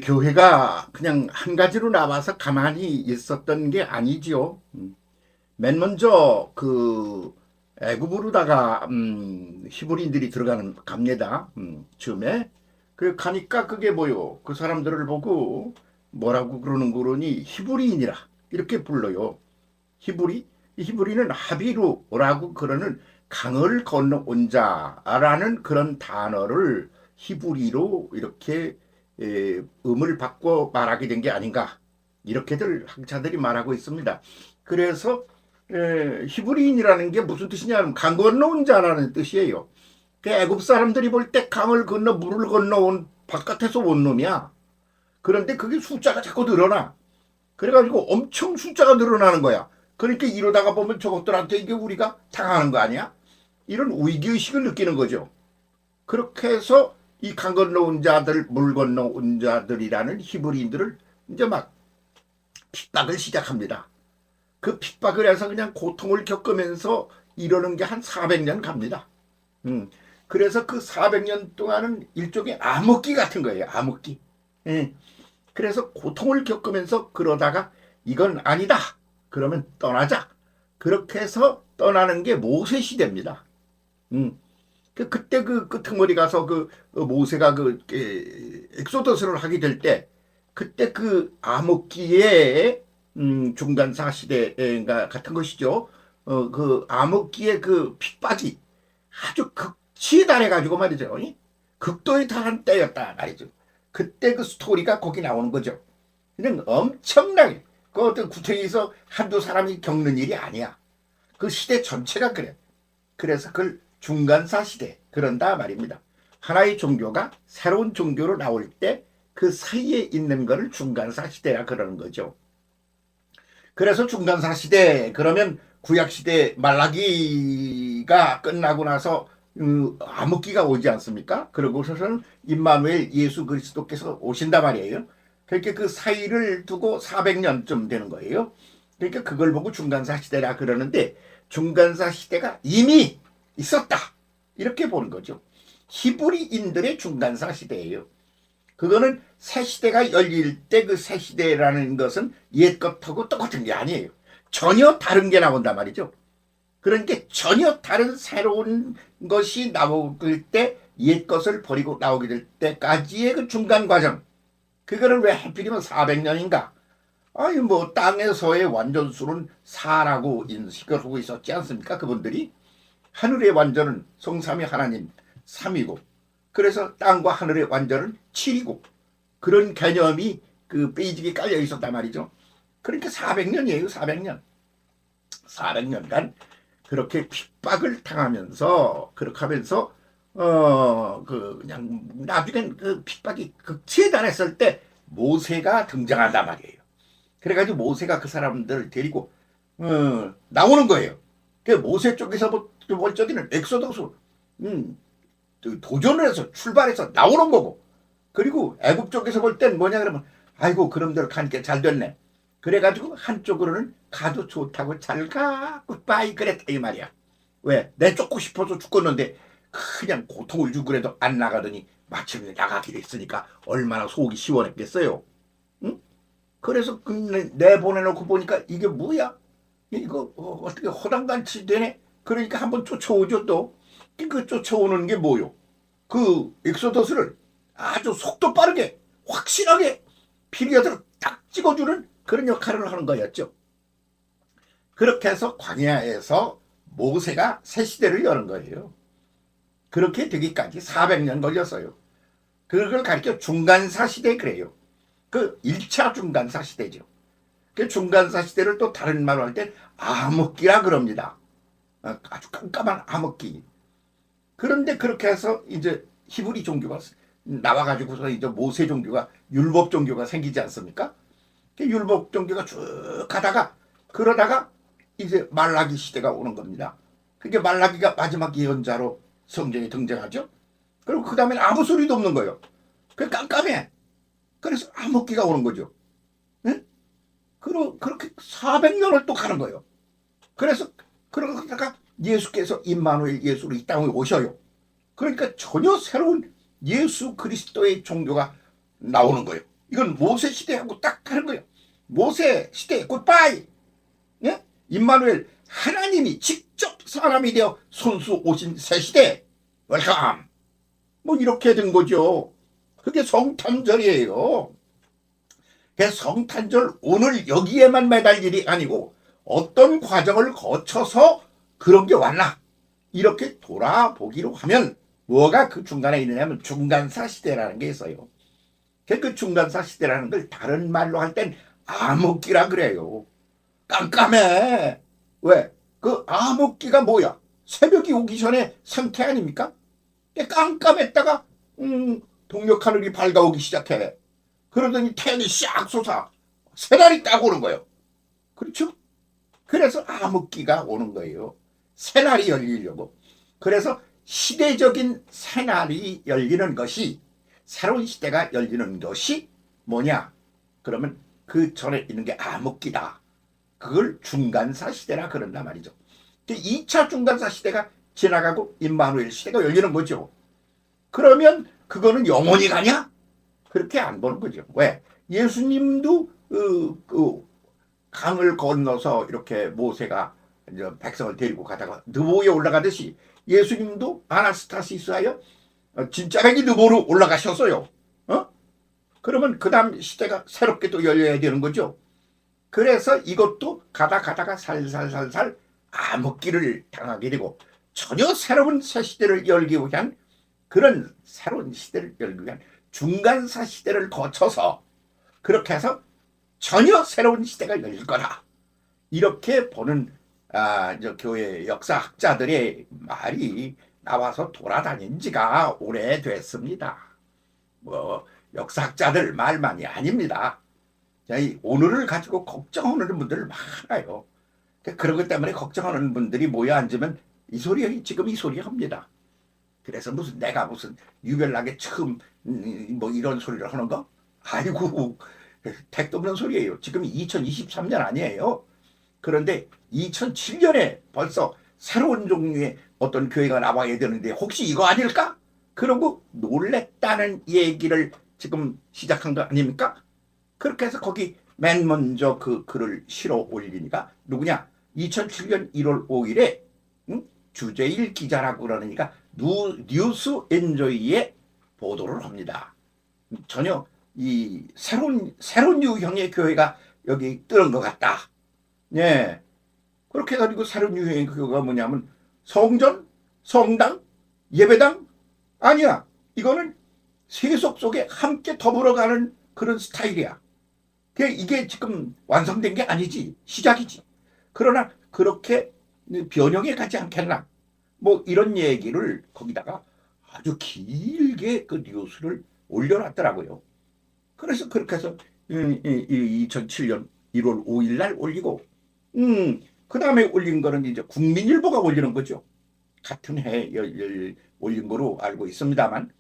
교회가 그냥 한 가지로 나와서 가만히 있었던 게 아니지요. 맨 먼저 그 애굽으로다가 히브리인들이 들어가는 갑니다. 처음에 그 가니까 그게 뭐요? 그 사람들을 보고 뭐라고 그러니 히브리인이라 이렇게 불러요. 히브리? 이 히브리는 하비루라고 그러는 강을 건너온 자라는 그런 단어를 히브리로 이렇게 음을 바꿔 말하게 된 게 아닌가 이렇게들 학자들이 말하고 있습니다. 그래서 히브리인이라는 게 무슨 뜻이냐면 강 건너온 자라는 뜻이에요. 그 애굽 사람들이 볼 때 강을 건너 물을 건너온 바깥에서 온 놈이야. 그런데 그게 숫자가 자꾸 늘어나. 그래가지고 엄청 숫자가 늘어나는 거야. 그러니까 이러다가 보면 저것들한테 이게 우리가 당하는 거 아니야? 이런 위기의식을 느끼는 거죠. 그렇게 해서 이 강 건너온 자들, 물 건너온 자들이라는 히브리인들을 이제 막 핍박을 시작합니다. 그 핍박을 해서 그냥 고통을 겪으면서 이러는 게 한 400년 갑니다. 그래서 그 400년 동안은 일종의 암흑기 같은 거예요. 암흑기. 그래서 고통을 겪으면서 그러다가 이건 아니다. 그러면 떠나자. 그렇게 해서 떠나는 게 모세 시대입니다. 그때 그 끄트머리 가서 그 모세가 그 엑소더스를 하게 될 때 그때 그 암흑기의 중간사 시대가 같은 것이죠. 그 암흑기의 그 핍박이 아주 극치에 달해가지고 말이죠. 극도에 달한 때였다 말이죠. 그때 그 스토리가 거기 나오는 거죠. 그냥 엄청나게 그 어떤 구덩이에서 한두 사람이 겪는 일이 아니야. 그 시대 전체가 그래. 그래서 그걸 중간사 시대 그런다 말입니다. 하나의 종교가 새로운 종교로 나올 때 그 사이에 있는 거를 중간사 시대라 그러는 거죠. 그래서 중간사 시대 그러면 구약 시대 말라기가 끝나고 나서 암흑기가 오지 않습니까? 그러고서는 임마누엘 예수 그리스도께서 오신단 말이에요. 그러니까 그 사이를 두고 400년쯤 되는 거예요. 그러니까 그걸 보고 중간사 시대라 그러는데 중간사 시대가 이미 있었다. 이렇게 보는 거죠. 히브리인들의 중간사 시대예요. 그거는 새 시대가 열릴 때 그 새 시대라는 것은 옛 것하고 똑같은 게 아니에요. 전혀 다른 게 나온단 말이죠. 그러니까 전혀 다른 새로운 것이 나올 때 옛 것을 버리고 나오게 될 때까지의 그 중간 과정. 그거는 왜 하필이면 400년인가? 아니 뭐 땅에서의 완전수는 4라고 인식을 하고 있었지 않습니까? 그분들이 하늘의 완전은 성삼위 하나님 3이고 그래서 땅과 하늘의 완전은 7이고 그런 개념이 그 베이직에 깔려 있었단 말이죠. 그러니까 400년이에요. 400년. 400년간 그렇게 핍박을 당하면서 그렇게 하면서 그 그냥 나중엔 그 핍박이 극치에 달했을 때 모세가 등장한단 말이에요. 그래가지고 모세가 그 사람들을 데리고 나오는 거예요. 그 모세 쪽에서 볼 적에는 엑소더스 도전을 해서 출발해서 나오는 거고 그리고 애굽 쪽에서 볼 땐 뭐냐 그러면 아이고 그놈들 가니까 잘 됐네. 그래가지고 한쪽으로는 가도 좋다고 잘가 굿바이 그랬다 이 말이야. 왜? 내 쫓고 싶어서 죽겠는데 그냥 고통을 주고 그래도 안 나가더니 마침내 나가게 됐으니까 얼마나 속이 시원했겠어요. 응? 그래서 내보내놓고 보니까 이게 뭐야? 이거 어떻게 허당단치 되네? 그러니까 한번 쫓아오죠 또. 그 쫓아오는 게 뭐요? 그 엑소더스를 아주 속도 빠르게 확실하게 피리어드로 딱 찍어주는 그런 역할을 하는 거였죠. 그렇게 해서 광야에서 모세가 새 시대를 여는 거예요. 그렇게 되기까지 400년 걸렸어요. 그걸 가리켜 중간사 시대 그래요. 그 1차 중간사 시대죠. 그 중간사 시대를 또 다른 말로 할 때 암흑기라 그럽니다. 아주 깜깜한 암흑기. 그런데 그렇게 해서 이제 히브리 종교가 나와가지고서 이제 모세 종교가 율법 종교가 생기지 않습니까? 그 율법 종교가 쭉 가다가 그러다가 이제 말라기 시대가 오는 겁니다. 그게 말라기가 마지막 예언자로 성경에 등장하죠. 그리고 그 다음에는 아무 소리도 없는 거예요. 그 깜깜해. 그래서 암흑기가 오는 거죠. 응? 그렇게 400년을 또 가는 거예요. 그래서 그러다가 예수께서 임마누엘 예수로 이 땅에 오셔요. 그러니까 전혀 새로운 예수 그리스도의 종교가 나오는 거예요. 이건 모세 시대하고 딱 다른 거예요. 모세 시대 굿바이. 예? 임마누엘 하나님이 직접 사람이 되어 손수 오신 새 시대 웰컴. 뭐 이렇게 된 거죠. 그게 성탄절이에요. 그 성탄절 오늘 여기에만 매달 일이 아니고 어떤 과정을 거쳐서 그런 게 왔나 이렇게 돌아보기로 하면 뭐가 그 중간에 있느냐면 중간사 시대라는 게 있어요. 그 중간사 시대라는 걸 다른 말로 할 땐 암흑기라 그래요. 깜깜해. 왜? 그 암흑기가 뭐야? 새벽이 오기 전에 상태 아닙니까? 깜깜했다가 동력하늘이 밝아오기 시작해. 그러더니 태양이 싹 솟아 새날이 딱 오는 거예요. 그렇죠? 그래서 암흑기가 오는 거예요. 새날이 열리려고. 그래서 시대적인 새날이 열리는 것이 새로운 시대가 열리는 것이 뭐냐? 그러면 그 전에 있는 게 암흑기다. 그걸 중간사 시대라 그런단 말이죠. 2차 중간사 시대가 지나가고 임마누엘 시대가 열리는 거죠. 그러면 그거는 영원히 가냐? 그렇게 안 보는 거죠. 왜? 예수님도 강을 건너서 이렇게 모세가 백성을 데리고 가다가 느보에 올라가듯이 예수님도 아나스타시스하여 진짜배기 느보로 올라가셨어요. 그러면 그 다음 시대가 새롭게 또 열려야 되는 거죠. 그래서 이것도 가다가 살살살살 암흑기를 당하게 되고 전혀 새로운 새 시대를 열기 위한 그런 새로운 시대를 열기 위한 중간사 시대를 거쳐서 그렇게 해서 전혀 새로운 시대가 열릴 거다. 이렇게 보는 교회 역사학자들의 말이 나와서 돌아다닌 지가 오래됐습니다. 뭐 역사학자들 말만이 아닙니다. 오늘을 가지고 걱정하는 분들 많아요. 그러기 때문에 걱정하는 분들이 모여 앉으면 이 소리 지금 이 소리 합니다. 그래서 무슨 내가 무슨 유별나게 처음 뭐 이런 소리를 하는 거? 아이고 택도 없는 소리예요. 지금 2023년 아니에요. 그런데 2007년에 벌써 새로운 종류의 어떤 교회가 나와야 되는데 혹시 이거 아닐까? 그러고 놀랬다는 얘기를 지금 시작한 거 아닙니까? 그렇게 해서 거기 맨 먼저 그 글을 실어 올리니까 누구냐? 2007년 1월 5일에 주제일 기자라고 그러니까 뉴스 엔조이에 보도를 합니다. 전혀 이 새로운 유형의 교회가 여기 뜨는 것 같다. 예. 그렇게 해가지고 새로운 유형의 교회가 뭐냐면 성전, 성당, 예배당 아니야. 이거는 세속 속에 함께 더불어가는 그런 스타일이야. 이게 지금 완성된 게 아니지. 시작이지. 그러나 그렇게 변형해 가지 않겠나. 뭐 이런 얘기를 거기다가 아주 길게 그 뉴스를 올려놨더라고요. 그래서 그렇게 해서 2007년 1월 5일 날 올리고 그 다음에 올린 거는 이제 국민일보가 올리는 거죠. 같은 해에 올린 거로 알고 있습니다만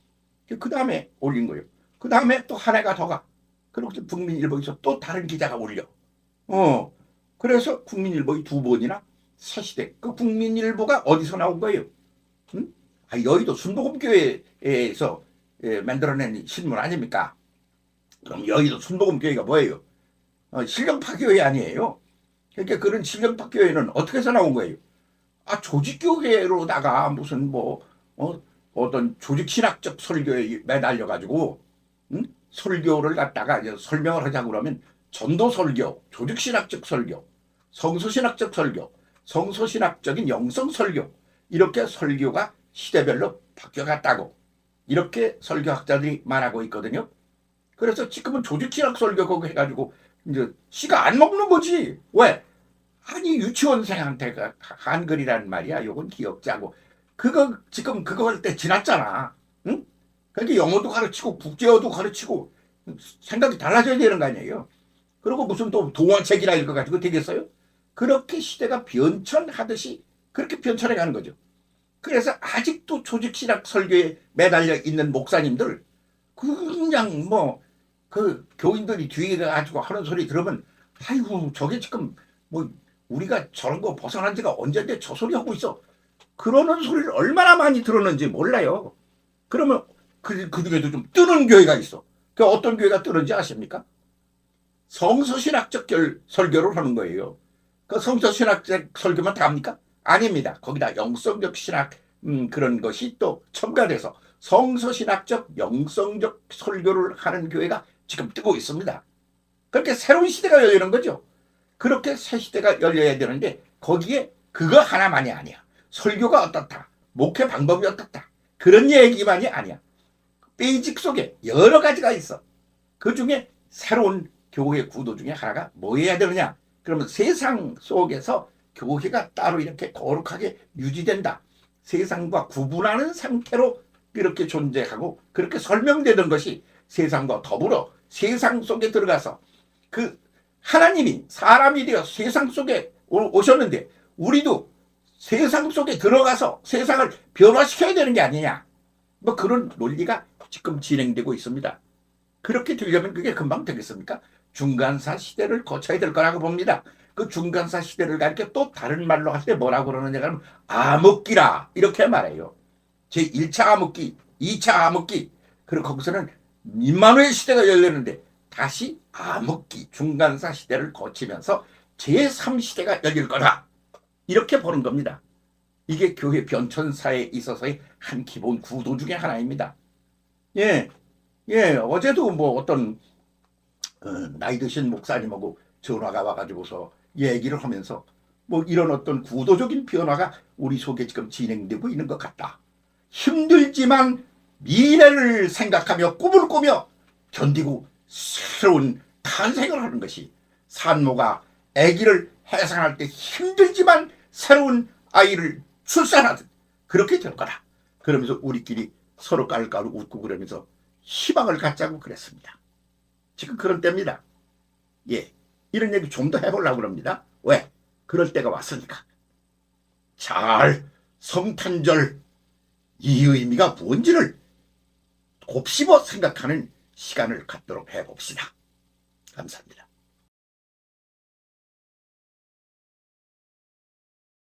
그 다음에 올린 거예요. 그 다음에 또 한 해가 더 가. 그리고 국민일보에서 또 다른 기자가 올려. 그래서 국민일보의 두 번이나 새시대. 그 국민일보가 어디서 나온 거예요? 여의도 순복음교회에서 만들어낸 신문 아닙니까? 그럼 여의도 순복음교회가 뭐예요? 신령파교회 아니에요? 그러니까 그런 신령파교회는 어떻게 해서 나온 거예요? 조직교회로다가 무슨 어떤 조직신학적 설교에 매달려가지고 설교를 갖다가 설명을 하자고 그러면 전도설교, 조직신학적 설교, 성서신학적 설교, 성서신학적인 영성설교 이렇게 설교가 시대별로 바뀌어갔다고 이렇게 설교학자들이 말하고 있거든요. 그래서 지금은 조직신학 설교 해가지고 이제 씨가 안 먹는 거지. 왜? 아니 유치원생한테 한글이란 말이야. 요건 기억자고. 지금 그거 할 때 지났잖아. 응? 그러니까 영어도 가르치고 국제어도 가르치고 생각이 달라져야 되는 거 아니에요. 그리고 무슨 또 동화책이라 이거 가지고 되겠어요? 그렇게 시대가 변천하듯이 그렇게 변천해 가는 거죠. 그래서 아직도 조직신학 설교에 매달려 있는 목사님들 그냥 그 교인들이 뒤에 가지고 하는 소리 들으면 아이고 저게 지금 우리가 저런 거 벗어난 지가 언젠데 저 소리 하고 있어. 그러는 소리를 얼마나 많이 들었는지 몰라요. 그러면 그 중에도 좀 뜨는 교회가 있어. 그 어떤 교회가 뜨는지 아십니까? 성서신학적 설교를 하는 거예요. 그 성서신학적 설교만 다 합니까? 아닙니다. 거기다 영성적 신학 그런 것이 또 첨가돼서 성서신학적 영성적 설교를 하는 교회가 지금 뜨고 있습니다. 그렇게 새로운 시대가 열리는 거죠. 그렇게 새 시대가 열려야 되는데 거기에 그거 하나만이 아니야. 설교가 어떻다. 목회 방법이 어떻다. 그런 얘기만이 아니야. 베이직 속에 여러 가지가 있어. 그 중에 새로운 교회 구도 중에 하나가 뭐 해야 되느냐. 그러면 세상 속에서 교회가 따로 이렇게 거룩하게 유지된다. 세상과 구분하는 상태로 이렇게 존재하고 그렇게 설명되는 것이 세상과 더불어 세상 속에 들어가서 그 하나님이 사람이 되어 세상 속에 오셨는데 우리도 세상 속에 들어가서 세상을 변화시켜야 되는 게 아니냐. 뭐 그런 논리가 지금 진행되고 있습니다. 그렇게 되려면 그게 금방 되겠습니까? 중간사 시대를 거쳐야 될 거라고 봅니다. 그 중간사 시대를 가리켜 또 다른 말로 할 때 뭐라고 그러느냐 하면 암흑기라 이렇게 말해요. 제1차 암흑기, 2차 암흑기. 그리고 거기서는 임마누엘 시대가 열리는데 다시 암흑기, 중간사 시대를 거치면서 제3시대가 열릴 거다. 이렇게 보는 겁니다. 이게 교회 변천사에 있어서의 한 기본 구도 중에 하나입니다. 어제도 뭐 어떤 나이 드신 목사님하고 전화가 와가지고서 얘기를 하면서 뭐 이런 어떤 구도적인 변화가 우리 속에 지금 진행되고 있는 것 같다. 힘들지만 미래를 생각하며 꿈을 꾸며 견디고 새로운 탄생을 하는 것이 산모가 아기를 해산할 때 힘들지만 새로운 아이를 출산하듯 그렇게 될 거다. 그러면서 우리끼리 서로 깔깔 웃고 그러면서 희망을 갖자고 그랬습니다. 지금 그런 때입니다. 이런 얘기 좀 더 해보려고 합니다. 왜? 그럴 때가 왔으니까. 잘 성탄절 이 의미가 뭔지를 곱씹어 생각하는 시간을 갖도록 해봅시다. 감사합니다.